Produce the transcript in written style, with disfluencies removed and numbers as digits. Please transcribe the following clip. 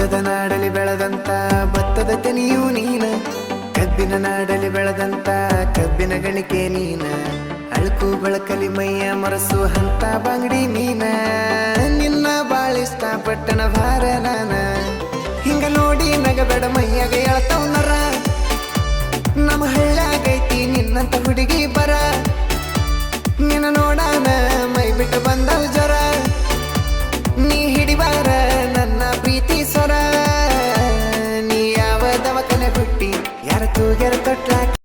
ಭತ್ತದ ನಾಡಲಿ ಬೆಳೆದಂತ ಭತ್ತದ ತೆನಿಯು ನೀನ, ಕಬ್ಬಿನ ನಾಡಲಿ ಬೆಳೆದಂತ ಕಬ್ಬಿನ ಗಣಿಕೆ ನೀನ, ಅಳುಕು ಬೆಳಕಲಿ ಮೈಯ ಮರಸು ಹಂತ ಬಂಗಡಿ ನೀನ. ನಿನ್ನ ಬಾಳಿಷ್ಟ ಪಟ್ಟಣ ಭಾರ ನಾನ, ಹಿಂಗ ನೋಡಿ ನಗಬೇಡ ಮೈಯಾಗ ಎಳತಾವ್ ನರ. ನಮ್ಮ ಹಳ್ಳಾಗೈತಿ ನಿನ್ನಂತ ಹುಡುಗಿ ಬರ, ನಿನ್ನ ನೋಡಾನ ಮೈ ಬಿಟ್ಟು ಬಂದವು ಜ್ವರ. ನೀ ಹಿಡಿಬಾರ ನನ್ನ ಪ್ರೀತಿ ಸ್ವರ, ನೀ ಯಾವ ದವಕನೆ ಹುಟ್ಟಿ ಯಾರ ತೂಗ್ಯಾರ ತೊಟ್ಲಾಕ.